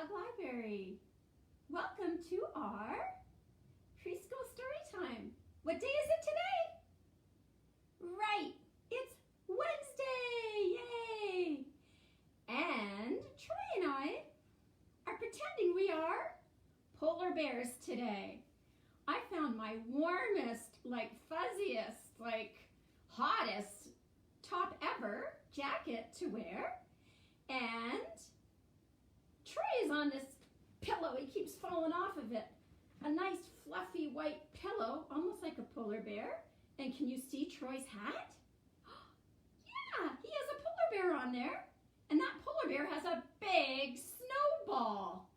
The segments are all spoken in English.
Scugog Library. Welcome to our preschool story time. What day is it today? Right, it's Wednesday, yay! And Troy and I are pretending we are polar bears today. I found my warmest, fuzziest, hottest top ever jacket to wear, and Troy is on this pillow. He keeps falling off of it. A nice fluffy white pillow, almost like a polar bear. And can you see Troy's hat? Yeah, he has a polar bear on there. And that polar bear has a big snowball.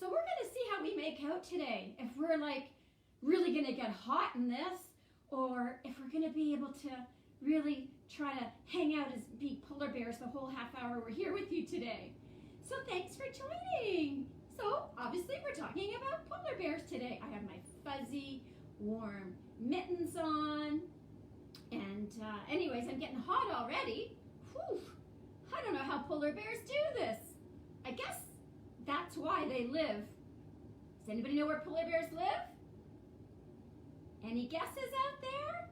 So we're going to see how we make out today. If we're really going to get hot in this, or if we're going to be able to really try to hang out as big polar bears the whole half hour we're here with you today. So thanks for joining. So obviously we're talking about polar bears today. I have my fuzzy, warm mittens on. And anyways, I'm getting hot already. Whew. I don't know how polar bears do this. I guess that's why they live. Does anybody know where polar bears live? Any guesses out there?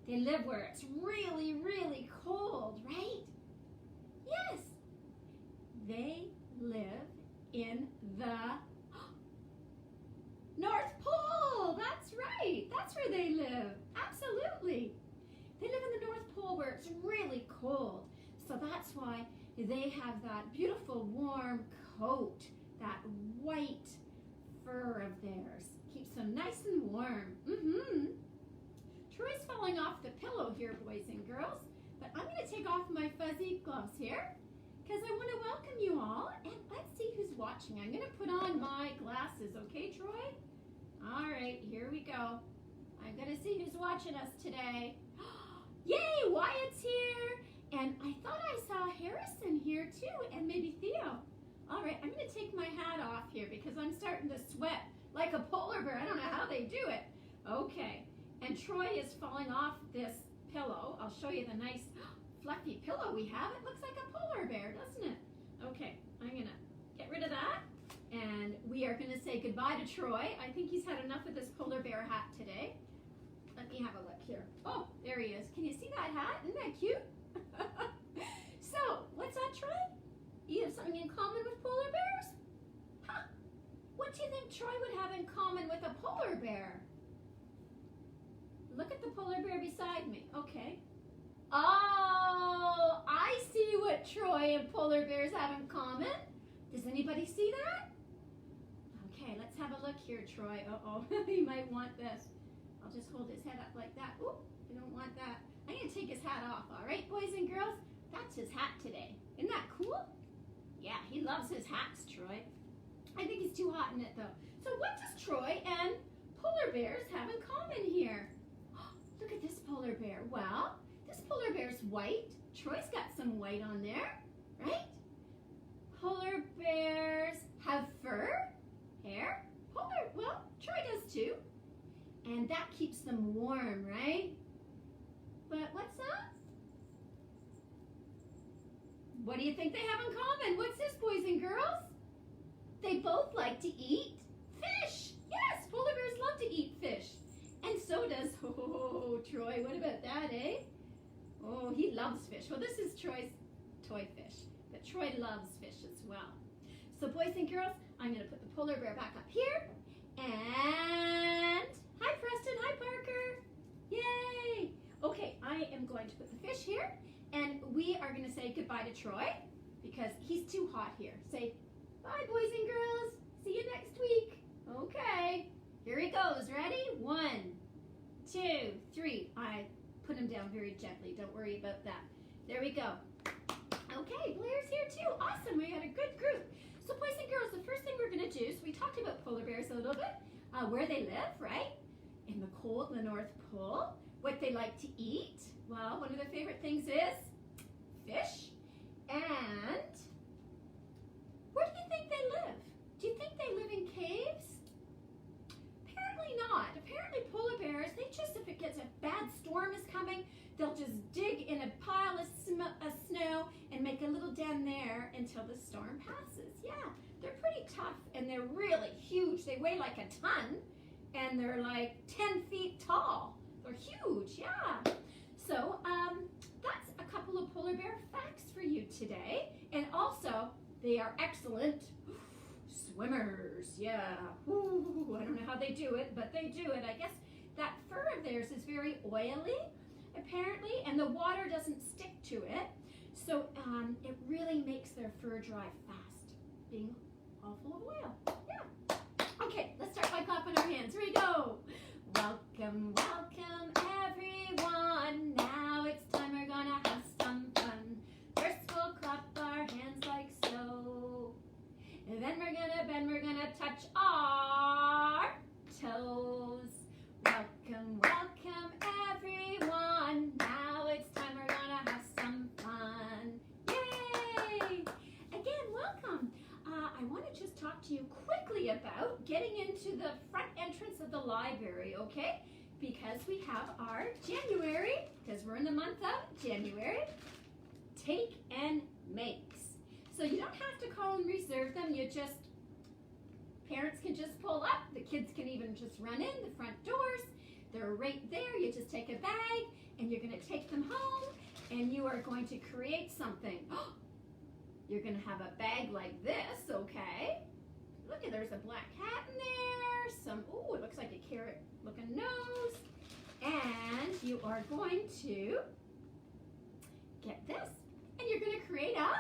They live where it's really, really cold, right? Yes. They live in the North Pole. That's right. That's where they live. Absolutely. They live in the North Pole where it's really cold. So that's why they have that beautiful warm coat, that white fur of theirs. Keeps them nice and warm. Troy's falling off the pillow here, boys and girls. But I'm going to take off my fuzzy gloves here, because I want to welcome you all, and let's see who's watching. I'm going to put on my glasses, okay, Troy? All right, here we go. I'm going to see who's watching us today. Yay, Wyatt's here, and I thought I saw Harrison here too, and maybe Theo. All right, I'm going to take my hat off here because I'm starting to sweat like a polar bear. I don't know how they do it. Okay, and Troy is falling off this pillow. I'll show you the nice fluffy pillow we have. It looks like a polar bear, doesn't it? Okay, I'm gonna get rid of that, and we are gonna say goodbye to Troy. I think he's had enough of this polar bear hat today. Let me have a look here. Oh, there he is. Can you see that hat? Isn't that cute? So, what's that, Troy? You have something in common with polar bears? Huh. What do you think Troy would have in common with a polar bear? Look at the polar bear beside me. Okay. Oh, I see what Troy and polar bears have in common. Does anybody see that? Okay, let's have a look here, Troy. Uh-oh, he might want this. I'll just hold his head up like that. Oh, I don't want that. I'm going to take his hat off, all right, boys and girls? That's his hat today. Isn't that cool? Yeah, he loves his hats, Troy. I think he's too hot in it, though. So what does Troy and polar bears have in common here? Look at this polar bear. Well, this polar bear's white. Troy's got some white on there, right? Polar bears have fur, hair. Well, Troy does too. And that keeps them warm, right? But what's that? What do you think they have in common? What's this, boys and girls? They both like to eat fish. Yes, polar bears love to eat fish. And so does, Troy, what about that, eh? Oh, he loves fish. Well, this is Troy's toy fish, but Troy loves fish as well. So boys and girls, I'm going to put the polar bear back up here. And hi, Preston. Hi, Parker. Yay. Okay, I am going to put the fish here, and we are going to say goodbye to Troy because he's too hot here. Say bye, boys and girls. See you next week. Okay. Here he goes. Ready? 1, 2, 3. I put him down very gently. Don't worry about that. There we go. Okay, Blair's here too. Awesome. We had a good group. So boys and girls, the first thing we're going to do, so we talked about polar bears a little bit, where they live, right? In the cold, in the North Pole. What they like to eat. Well, one of their favorite things is fish. And where do you think they live? Do you think they live in caves? Apparently not. Apparently polar bears, they just, if a bad storm is coming, they'll just dig in a pile of snow and make a little den there until until the storm passes. Yeah, they're pretty tough and they're really huge. They weigh like a ton and they're like 10 feet tall. They're huge, yeah. So that's a couple of polar bear facts for you today. And also, they are excellent swimmers, yeah. Ooh, I don't know how they do it, but they do it. I guess that fur of theirs is very oily, apparently, and the water doesn't stick to it. So it really makes their fur dry fast, being all full of oil. Yeah. Okay, let's start by clapping our hands. Here we go. Welcome, welcome, everyone. Now it's time we're gonna have some fun. First we'll clap our hands like so. And then we're gonna bend, we're gonna touch our toes. Welcome, welcome, everyone. Now it's time we're gonna have some fun. Yay! Again, welcome. I want to just talk to you quickly about getting into the front entrance of the library, okay? Because we have our January, because we're in the month of January, take and makes. So you don't have to call and reserve them. Parents can just pull up. The kids can even just run in the front doors. They're right there. You just take a bag and you're going to take them home and you are going to create something. You're going to have a bag like this, okay? Look, there's a black hat in there. Ooh, it looks like a carrot looking nose. And you are going to get this. And you're going to create a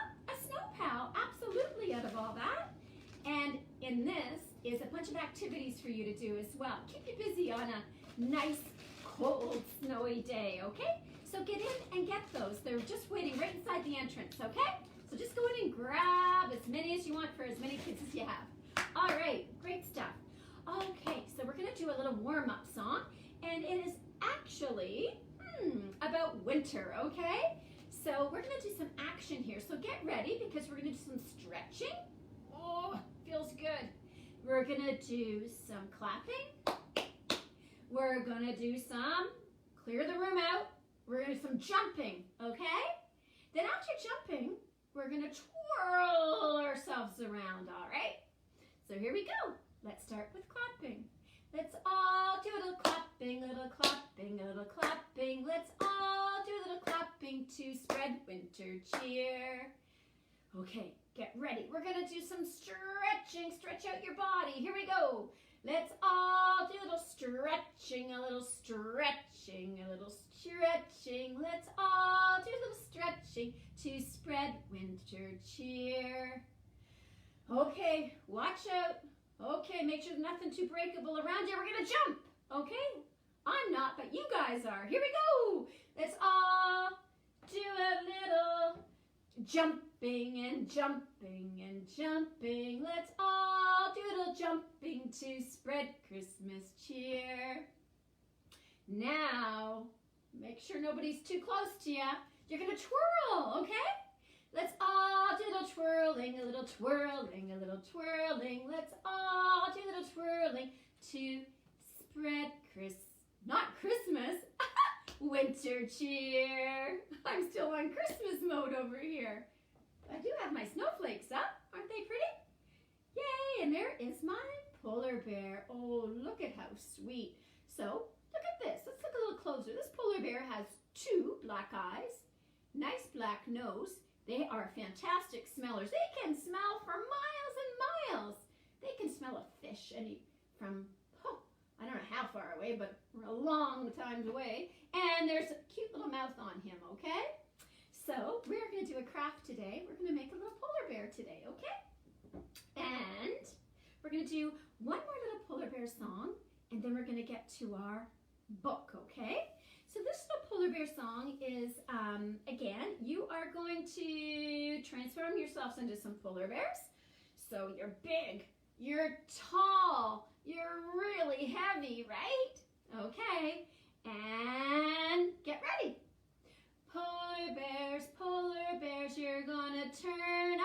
snow pal, absolutely, out of all that. And in this is a bunch of activities for you to do as well. Keep you busy on a nice, cold, snowy day, okay? So get in and get those. They're just waiting right inside the entrance, okay? So just go in and grab as many as you want for as many kids as you have. All right, great stuff. Okay, so we're gonna do a little warm-up song, and it is actually about winter, okay? So we're gonna do some action here. So get ready because we're gonna do some stretching. Oh, feels good. We're gonna do some clapping. We're gonna do some clear the room out. We're gonna do some jumping, okay? Then after jumping, we're gonna twirl ourselves around, all right? So here we go. Let's start with clapping. Let's all do a little clapping, little clapping, little clapping. Let's all do a little clapping to spread winter cheer. Okay, get ready. We're gonna do some stretching. Stretch out your body. Here we go. Let's all do a little stretching, a little stretching, a little stretching. Let's all do a little stretching to spread winter cheer. Okay, watch out. Okay, make sure there's nothing too breakable around you. We're gonna jump, okay? I'm not, but you guys are. Here we go. Let's all do a little jumping and jumping and jumping. Let's all do a little jumping to spread Christmas cheer. Now, make sure nobody's too close to you. You're gonna twirl, okay? Let's all do a little twirling, a little twirling, a little twirling. Let's all do a little twirling to spread not Christmas, winter cheer. I'm still on Christmas mode over here. I do have my snowflakes up. Aren't they pretty? Yay, and there is my polar bear. Oh, look at how sweet. So, look at this. Let's look a little closer. This polar bear has 2 black eyes, nice black nose. They are fantastic smellers. They can smell for miles and miles. They can smell a fish from, I don't know how far away, but a long time away. And there's a cute little mouth on him, okay? So we're going to do a craft today. We're going to make a little polar bear today, okay? And we're going to do one more little polar bear song, and then we're going to get to our book, okay? So this little polar bear song is, again, you are going to transform yourselves into some polar bears. So you're big, you're tall, you're really heavy, right? Okay, and get ready. Polar bears, you're gonna turn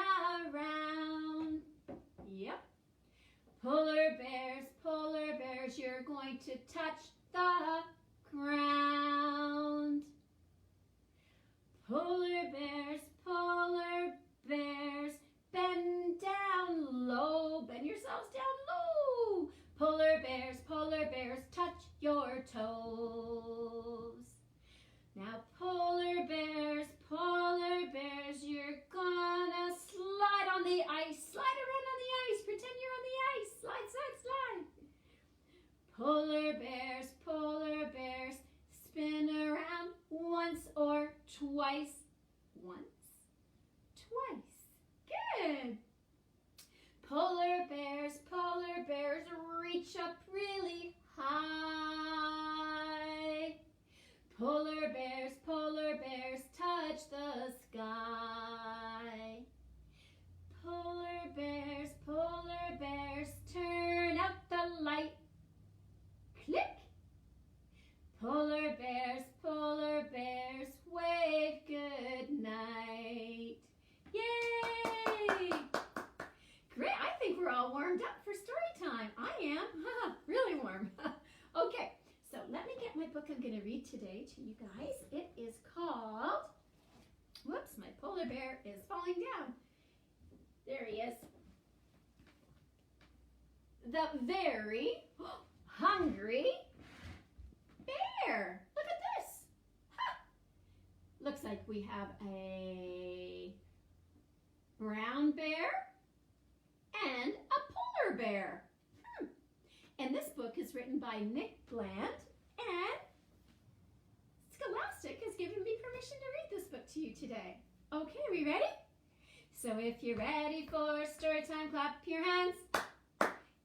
around. Yep. Polar bears, you're going to touch the ground. Polar bears, bears touch your toes. Now polar bears, you're gonna slide on the ice. Slide around on the ice. Pretend you're on the ice. Slide, slide, slide. Polar bears, spin around once or twice. Once, twice. Good. Polar bears, reach up really high. Polar bears, touch the sky. Polar bears, turn out the light. Click. Polar bears, wave good night. Yay! Great, I think we're all warmed up for story time. I am, really warm. Okay, so let me get my book I'm going to read today to you guys. It is called, whoops, my polar bear is falling down. There he is. The Very Hungry Bear. Look at this. Looks like we have a brown bear and a polar bear. And this book is written by Nick Bland, and Scholastic has given me permission to read this book to you today. Okay, are we ready? So if you're ready for story time, clap your hands.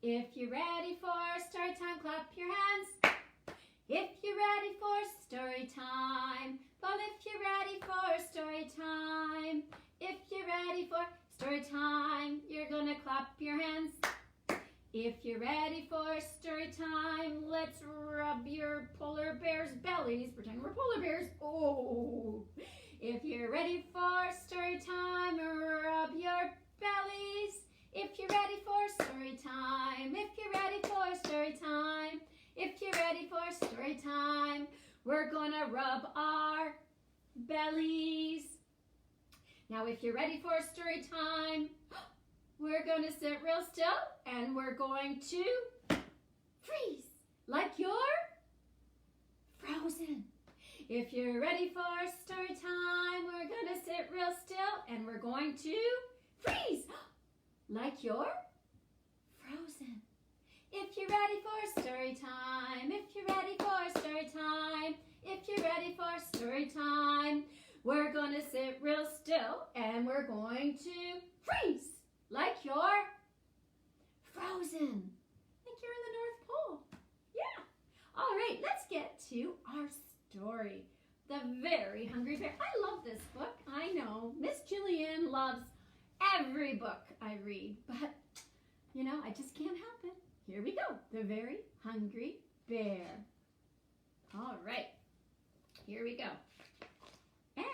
If you're ready for story time, clap your hands. If you're ready for story time, well, if you're ready for story time, if you're ready for story time, you're gonna clap your hands. If you're ready for story time, let's rub your polar bears' bellies. Pretend we're polar bears. Oh! If you're ready for story time, rub your bellies. If you're ready for story time, if you're ready for story time, if you're ready for story time, we're gonna rub our bellies. Now, if you're ready for story time, we're going to sit real still and we're going to freeze like you're frozen. If you're ready for story time, we're going to sit real still and we're going to freeze like you're frozen. If you're ready for story time, if you're ready for story time, if you're ready for story time, we're going to sit real still and we're going to freeze like you're frozen. Like you're in the North Pole. Yeah. All right, let's get to our story. The Very Hungry Bear. I love this book. I know Miss Jillian loves every book I read, but you know, I just can't help it. Here we go. The Very Hungry Bear. All right. Here we go. And,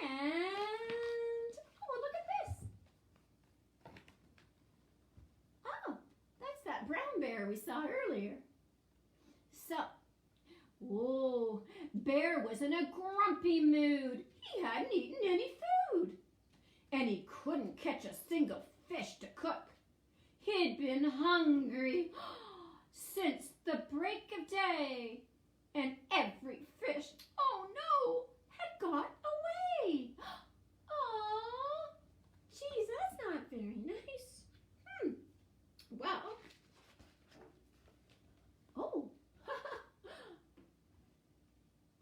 oh, look at this. Oh, that's that brown bear we saw earlier. So, whoa, Bear was in a grumpy mood. He hadn't eaten any food. And he couldn't catch a single fish to cook. He'd been hungry since the break of day. And every fish, oh no, had got away. Aw, geez, that's not very nice. Well, oh,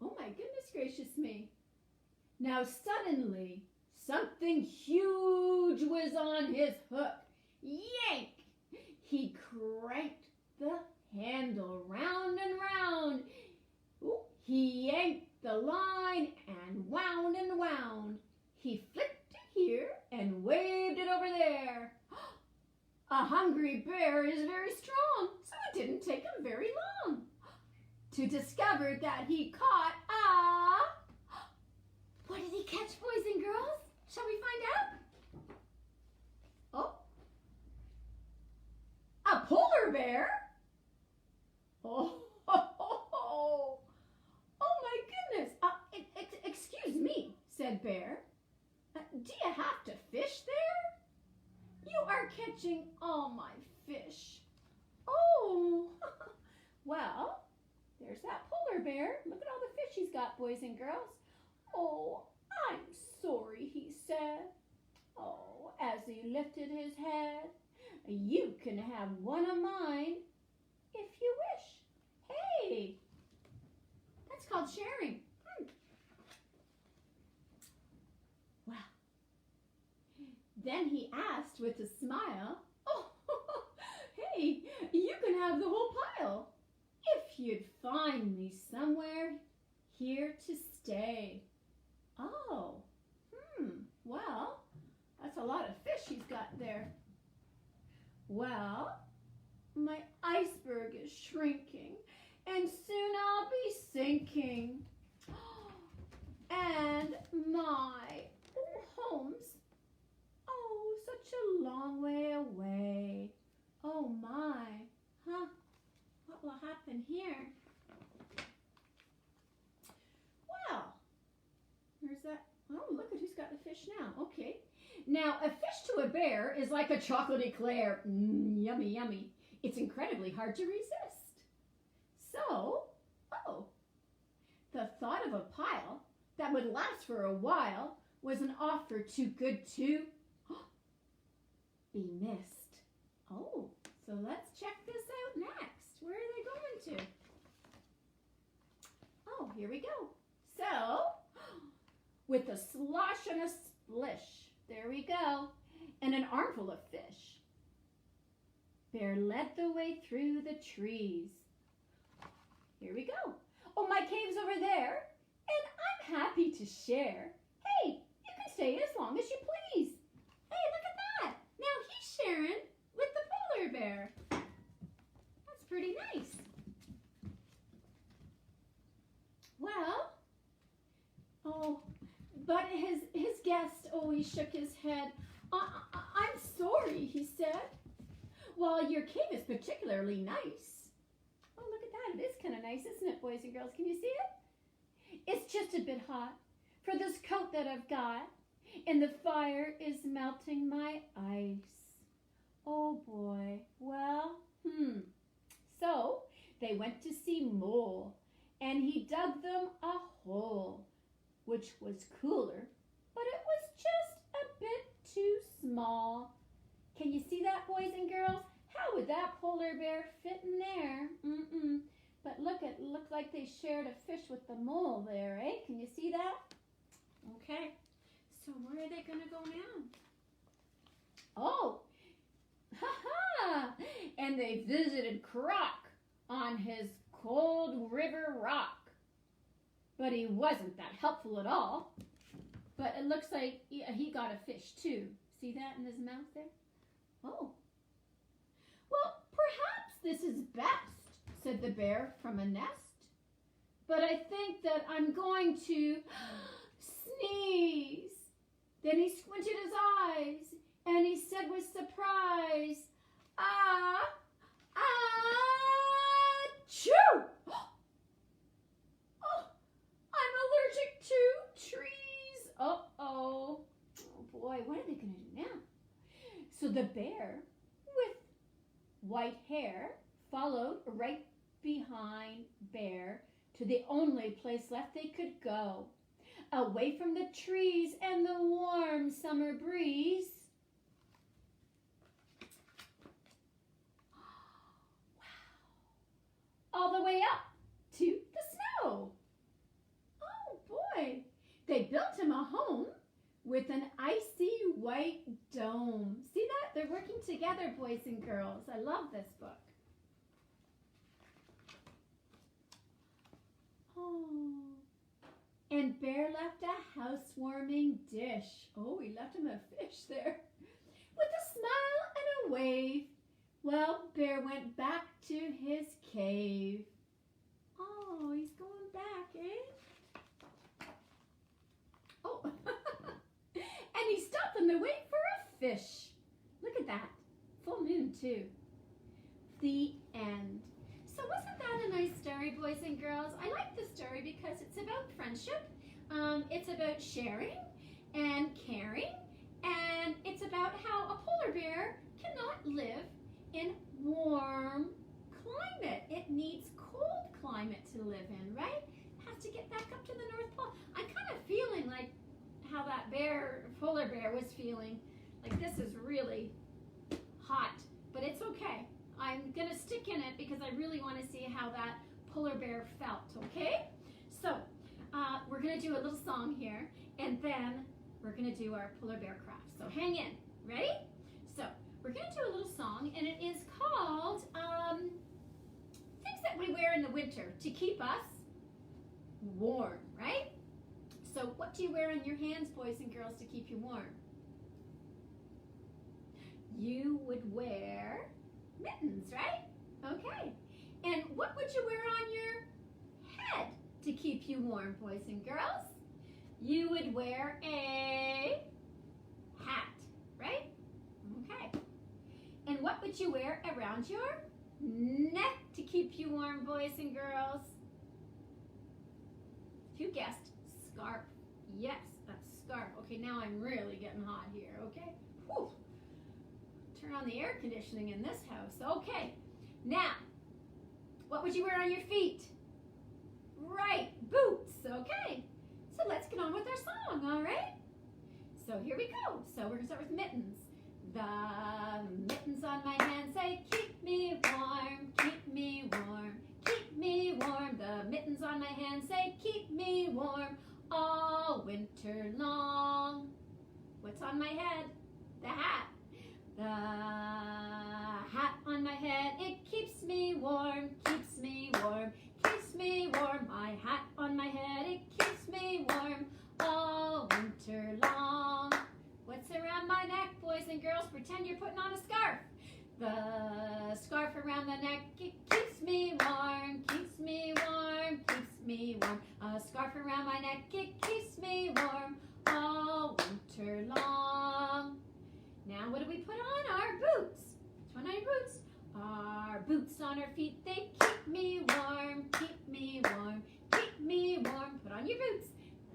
oh my goodness gracious me. Now suddenly, something huge was on his hook. Yank! He cranked the handle round and round. Ooh, he yanked the line and wound and wound. He flicked it here and waved it over there. A hungry bear is very strong, so it didn't take him very long to discover that he caught what did he catch, boys and girls? Shall we find out? Oh, a polar bear? Oh, my goodness. Excuse me, said Bear. Do you have to fish there? You are catching all my fish. Oh, well, there's that polar bear. Look at all the fish he's got, boys and girls. Oh, I'm sorry, he said. Oh, as he lifted his head. You can have one of mine if you wish. Hey, that's called sharing. Well, then he asked with a smile, oh, hey, you can have the whole pile if you'd find me somewhere here to stay. Oh, well, that's a lot of fish he's got there. Well, my iceberg is shrinking, and soon I'll be sinking. And my home's, such a long way away. Oh my, what will happen here? Well, there's that. Oh, look at who's got the fish now. Okay. Now, a fish to a bear is like a chocolate eclair. Yummy, yummy. It's incredibly hard to resist. So, the thought of a pile that would last for a while was an offer too good to be missed. Oh, so let's check this out next. Where are they going to? Oh, here we go. So, with a slosh and a splish, there we go, and an armful of fish, Bear led the way through the trees. Here we go. Oh, my cave's over there, and I'm happy to share. Hey, you can stay as long as you please. Hey, look at that. Now he's sharing with the polar bear. That's pretty nice. Well, but his guest, he shook his head. I'm sorry, he said. Well, your cave is particularly nice. Oh, look at that. It is kind of nice, isn't it, boys and girls? Can you see it? It's just a bit hot for this coat that I've got, and the fire is melting my ice. Oh, boy. Well, So they went to see Mole, and he dug them a hole, which was cooler, but it was just a bit too small. Can you see that, boys and girls? How would that polar bear fit in there? But look, it looked like they shared a fish with the mole there, eh? Can you see that? Okay, so where are they going to go now? Oh, and they visited Croc on his cold river rock. But he wasn't that helpful at all. But it looks like he got a fish too. See that in his mouth there? Oh. Well, perhaps this is best, said the bear from a nest. But I think that I'm going to sneeze. Then he squinted his eyes and he said with surprise, achoo! I'm allergic to trees. Oh boy, what are they going to do now? So the bear with white hair followed right behind Bear to the only place left they could go, away from the trees and the warm summer breeze. Wow! All the way up to the snow. Oh boy! They built him a home with an icy white dome. See that? They're working together, boys and girls. I love this book. Oh. And Bear left a housewarming dish. Oh, he left him a fish there. With a smile and a wave. Well, Bear went back to his cave. Oh, he's going back, eh? Oh. And he stopped on the way for a fish. Look at that. Full moon, too. The end. So wasn't that a nice story, boys and girls? I like the story because it's about friendship. It's about sharing and caring. And it's about how a polar bear cannot live in warm climate. It needs cold climate. climate to live in, right? It has to get back up to the North Pole. I'm kind of feeling like how that polar bear was feeling. Like this is really hot, but it's okay. I'm gonna stick in it because I really want to see how that polar bear felt, okay? So we're gonna do a little song here, and then we're gonna do our polar bear craft. So hang in, ready? So we're gonna do a little song, and it is called things that we wear in the winter to keep us warm, right? So what do you wear on your hands, boys and girls, to keep you warm? You would wear mittens, right? Okay. And what would you wear on your head to keep you warm, boys and girls? You would wear a hat, right? Okay. And what would you wear around your neck to keep you warm, boys and girls? You guessed scarf. Yes, that's scarf. Okay, now I'm really getting hot here, okay? Whew. Turn on the air conditioning in this house. Okay, now, what would you wear on your feet? Right, boots, okay. So let's get on with our song, all right? So here we go. So we're gonna start with mittens. The mittens on my hands say, keep me warm, keep me warm, keep me warm. The mittens on my hands say, keep me warm all winter long. What's on my head? The hat. The hat on my head, it keeps me warm, keeps me warm, keeps me warm. My hat on my head, it keeps me warm all winter long. What's around my neck, boys and girls? Pretend you're putting on a scarf. The scarf around the neck, it keeps me warm, keeps me warm, keeps me warm. A scarf around my neck, it keeps me warm all winter long. Now what do we put on? Our boots. Which one are your boots? Our boots on our feet, they keep me warm, keep me warm, keep me warm. Put on your boots.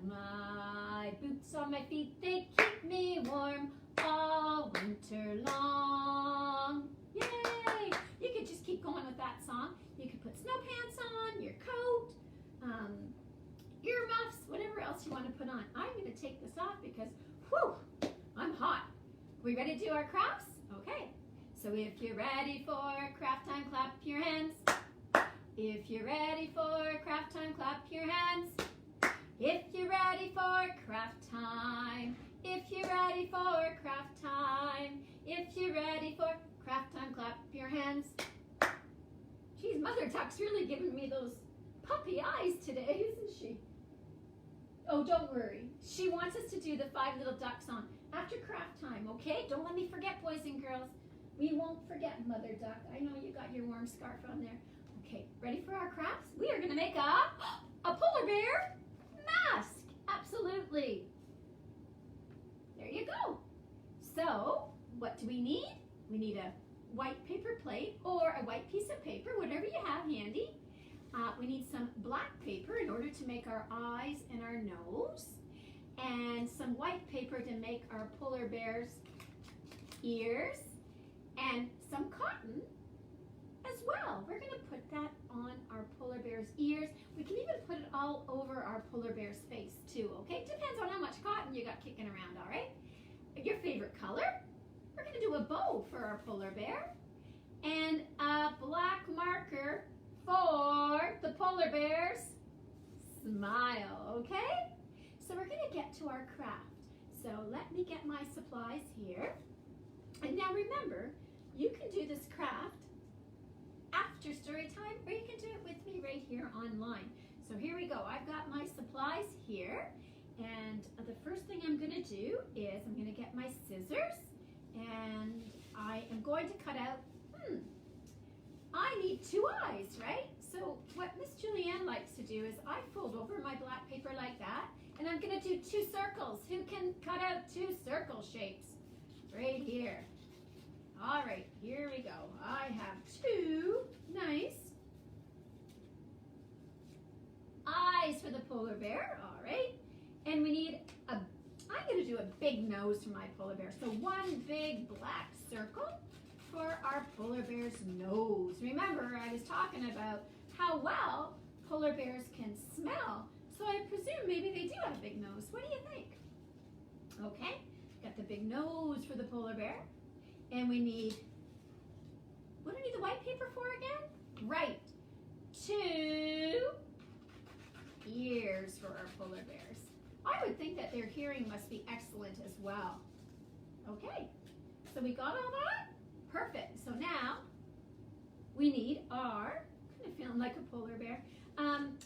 My boots on my feet, they keep me warm all winter long. Yay! You could just keep going with that song. You could put snow pants on, your coat, earmuffs, whatever else you want to put on. I'm going to take this off because, whew, I'm hot. We ready to do our crafts? Okay. So if you're ready for craft time, clap your hands. If you're ready for craft time, clap your hands. If you're ready for craft time. If you're ready for craft time. If you're ready for craft time, clap your hands. Geez, Mother Duck's really giving me those puppy eyes today, isn't she? Oh, don't worry. She wants us to do the 5 little duck song after craft time, okay? Don't let me forget, boys and girls. We won't forget, Mother Duck. I know you got your warm scarf on there. Okay, ready for our crafts? We are going to make a polar bear mask. Absolutely. There you go. So, what do we need? We need a white paper plate or a white piece of paper, whatever you have handy. We need some black paper in order to make our eyes and our nose, and some white paper to make our polar bear's ears, and some cotton as well. We're going to put that on our polar bear's ears. We can even put it all over our polar bear's face too, okay? Depends on how much cotton you got kicking around, all right? Your favorite color? We're going to do a bow for our polar bear, and a black marker for the polar bear's smile, okay? So we're going to get to our craft. So let me get my supplies here. And now remember, you can do this craft after story time, or you can do it with me right here online. So here we go. I've got my supplies here. And the first thing I'm going to do is I'm going to get my scissors, and I am going to cut out, I need 2 eyes, right? So what Miss Julianne likes to do is I fold over my black paper like that, and I'm going to do 2 circles. Who can cut out 2 circle shapes? Right here. All right, here we go. I have 2 nice eyes for the polar bear, all right? And we need I'm going to do a big nose for my polar bear. So 1 big black circle for our polar bear's nose. Remember, I was talking about how well polar bears can smell, so I presume maybe they do have a big nose. What do you think? Okay, got the big nose for the polar bear. And we need, what do we need the white paper for again? Right, 2 ears for our polar bears. I would think that their hearing must be excellent as well. Okay, so we got all that? Perfect. So now we need our, kind of feeling like a polar bear,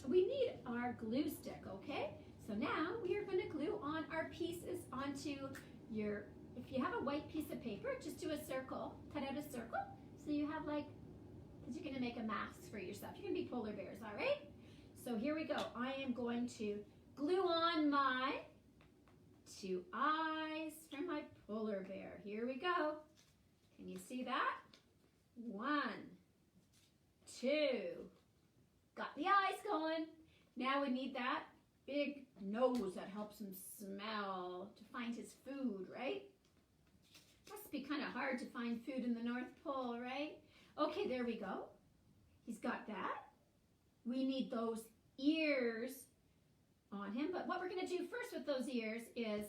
we need our glue stick, okay? So now we are going to glue on our pieces onto your, if you have a white piece of paper, just do a circle, cut out a circle. So you have like, because you're going to make a mask for yourself. You're going to be polar bears, all right? So here we go. I am going to glue on my 2 eyes for my polar bear. Here we go. Can you see that? 1, 2. Got the eyes going. Now we need that big nose that helps him smell to find his food, right? Must be kind of hard to find food in the North Pole, right? Okay, there we go. He's got that. We need those ears on him, but what we're going to do first with those ears is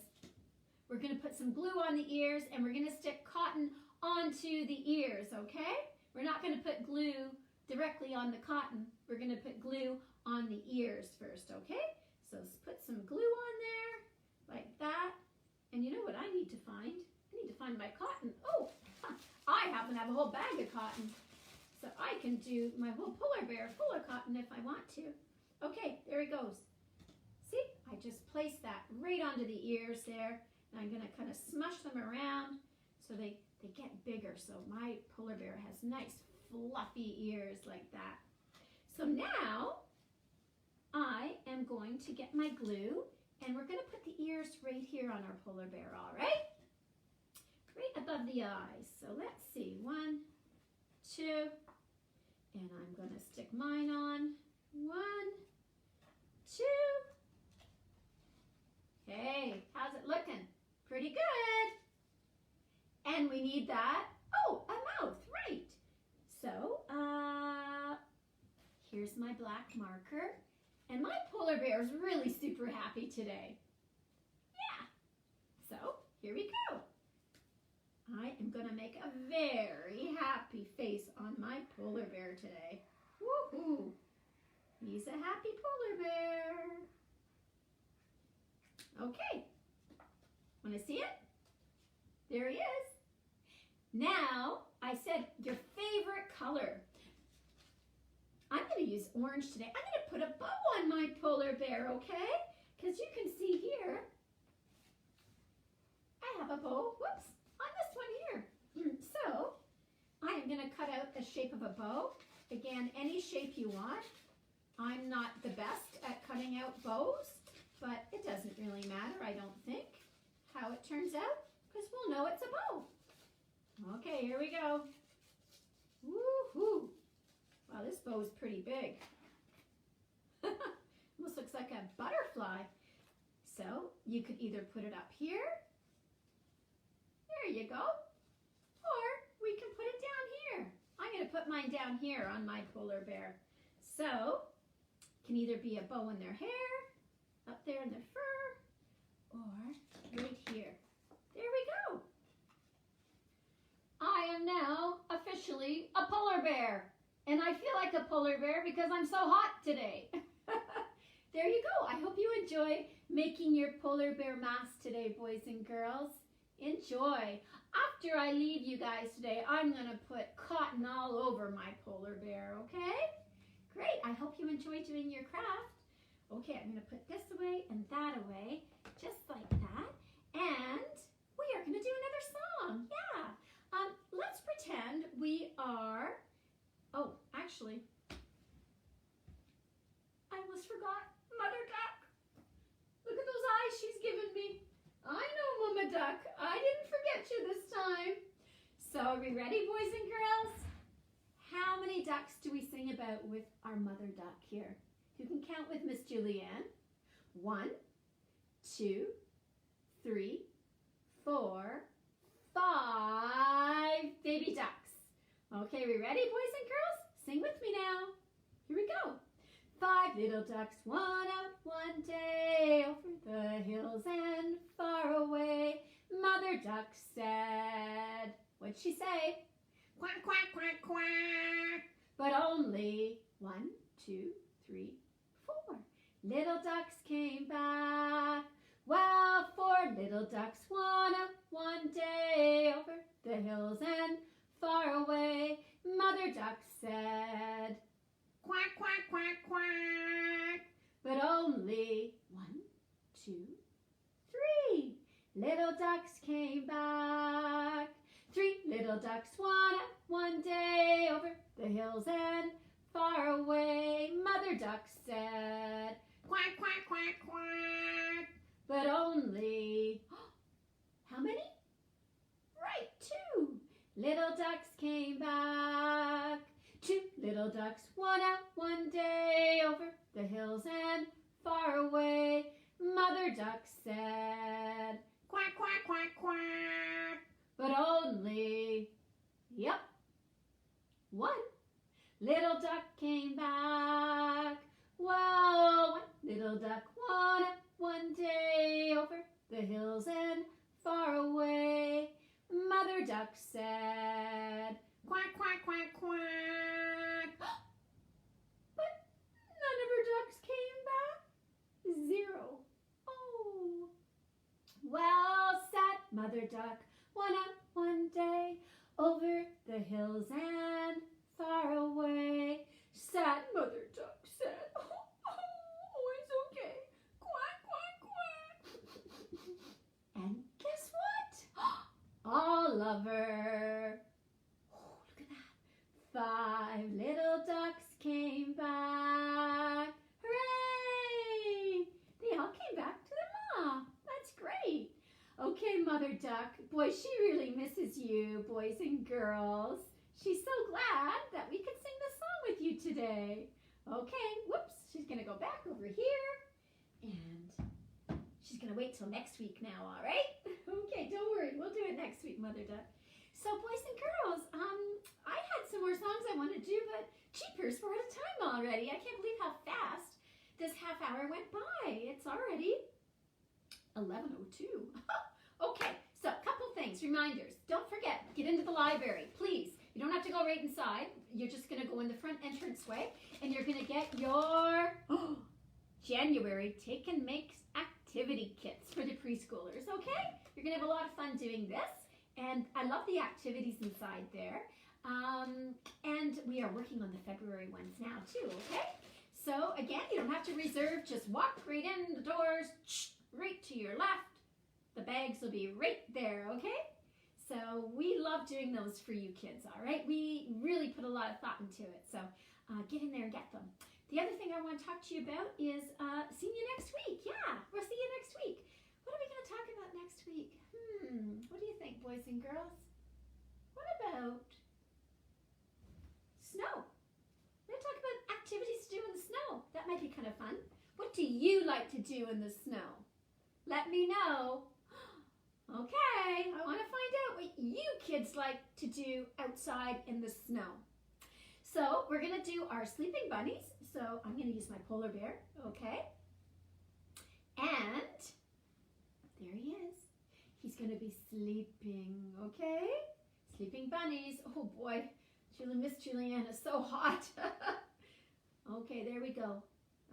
we're going to put some glue on the ears and we're going to stick cotton onto the ears, okay? We're not going to put glue directly on the cotton. We're going to put glue on the ears first, okay? So let's put some glue on there, like that. And you know what I need to find? I need to find my cotton. Oh, I happen to have a whole bag of cotton. So I can do my whole polar bear full of cotton if I want to. Okay, there he goes. See, I just placed that right onto the ears there. And I'm gonna kind of smush them around so they get bigger. So my polar bear has nice fluffy ears like that. So now I am going to get my glue and we're gonna put the ears right here on our polar bear, all right? Right above the eyes. So let's see, 1, 2, and I'm gonna stick mine on. 1, 2. Hey, how's it looking? Pretty good. And we need that. Oh, a mouth, right. So, here's my black marker. And my polar bear is really super happy today. Yeah. So, here we go. I am going to make a very happy face on my polar bear today. Woohoo! He's a happy polar bear. Okay. Want to see it? There he is. Now, I said your favorite color. I'm going to use orange today. I'm going to put a bow on my polar bear, okay? Because you can see here, I have a bow, whoops, on this one here. So, I am going to cut out the shape of a bow. Again, any shape you want. I'm not the best at cutting out bows, but it doesn't really matter, I don't think, how it turns out, because we'll know it's a bow. Okay, here we go. Woohoo! Wow, this bow is pretty big. Almost looks like a butterfly. So you could either put it up here. There you go. Or we can put it down here. I'm going to put mine down here on my polar bear. So it can either be a bow in their hair, up there in their fur, or right here. There we go. I am now officially a polar bear. And I feel like a polar bear because I'm so hot today. There you go. I hope you enjoy making your polar bear mask today, boys and girls. Enjoy. After I leave you guys today, I'm going to put cotton all over my polar bear, okay? Great. I hope you enjoy doing your craft. Okay, I'm going to put this away and that away, just like that. And we are going to do another song. Yeah. Let's pretend we are... Oh, actually, I almost forgot Mother Duck. Look at those eyes she's given me. I know, Mama Duck. I didn't forget you this time. So are we ready, boys and girls? How many ducks do we sing about with our Mother Duck here? You can count with Miss Julianne. 1, 2, 3, 4, 5 baby ducks. Okay, we ready, boys and girls? Sing with me now. Here we go. 5 little ducks, one out one day, over the hills and far away. Mother duck said, what'd she say? Quack, quack, quack, quack. But only 1, 2, 3, 4 little ducks came back. Well, 4 little ducks, one up one day, over the hills and far away. Mother duck said, quack, quack, quack, quack. But only 1, 2, 3 little ducks came back. 3 little ducks, one up one day, over the hills and far away. Mother duck said, quack, quack, quack, quack. But only, how many? Right, 2 little ducks came back. 2 little ducks, one out one day, over the hills and far away. Mother duck said, quack, quack, quack, quack. But only, yep, 1 little duck came back. Well, 1 little duck, one up one day, over the hills and far away. Mother duck said, quack, quack, quack, quack. But none of her ducks came back. 0. Oh. Well, sat Mother duck, one up one day, over the hills and far away. Sat Mother duck said, oh, it's okay. Quack, quack, quack. And guess what? All of her. Oh, look at that. 5 little ducks came back. Hooray! They all came back to their mom. That's great. Okay, Mother duck. Boy, she really misses you, boys and girls. She's so glad that we could sing this song with you today. Okay, whoops. She's going to go back over here. And she's going to wait till next week now, all right? Okay, don't worry. We'll do it next week, Mother duck. So, boys and girls, I had some more songs I want to do, but jeepers, we're out of time already. I can't believe how fast this half hour went by. It's already 11:02. Okay, so a couple things, reminders. Don't forget, get into the library, please. You don't have to go right inside. You're just going to go in the front entranceway, and you're going to get your January Take and Make activity kits for the preschoolers, okay? You're going to have a lot of fun doing this, and I love the activities inside there. And we are working on the February ones now, too, okay? So, again, you don't have to reserve. Just walk right in the doors, right to your left. The bags will be right there, okay? So we love doing those for you kids, all right? We really put a lot of thought into it. So get in there and get them. The other thing I want to talk to you about is seeing you next week. Yeah, we'll see you next week. What are we going to talk about next week? What do you think, boys and girls? What about snow? We're going to talk about activities to do in the snow. That might be kind of fun. What do you like to do in the snow? Let me know. Okay, I want to find out what you kids like to do outside in the snow. So we're going to do our sleeping bunnies. So I'm going to use my polar bear, okay? And there he is. He's going to be sleeping, okay? Sleeping bunnies. Oh boy, Miss Julianne is so hot. Okay, there we go.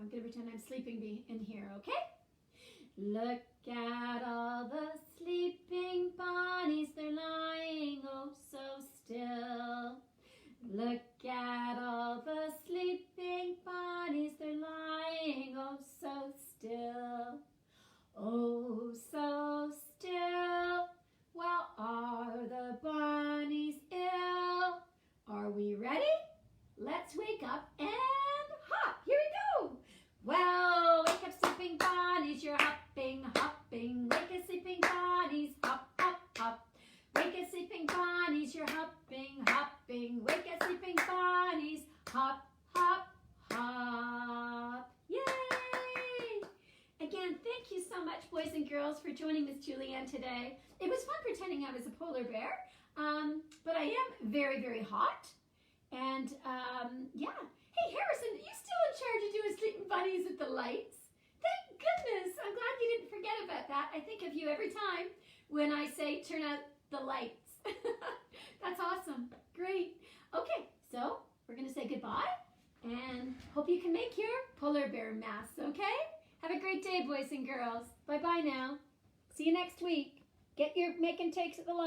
I'm going to pretend I'm sleeping in here, okay? Look at all the sleeping bunnies, they're lying oh so still. Look at all the sleeping bunnies, they're lying oh so still. Oh so still. Well, are the bunnies ill? Are we ready? Let's wake up and hop. Here we go. Well, wake up sleeping bunnies, you're hopping, hopping. Wake up sleeping bunnies, hop, hop, hop. Wake up sleeping bunnies, you're hopping, hopping. Wake up sleeping bunnies, hop, hop, hop. Yay! Again, thank you so much, boys and girls, for joining Miss Julianne today. It was fun pretending I was a polar bear, but I am very, very hot. And yeah. Hey, Harrison, are you still in charge of doing sleeping bunnies at the lights? Thank goodness. I'm glad you didn't forget about that. I think of you every time when I say turn out the lights. That's awesome. Great. Okay, so we're going to say goodbye and hope you can make your polar bear masks, okay? Have a great day, boys and girls. Bye-bye now. See you next week. Get your make and takes at the light.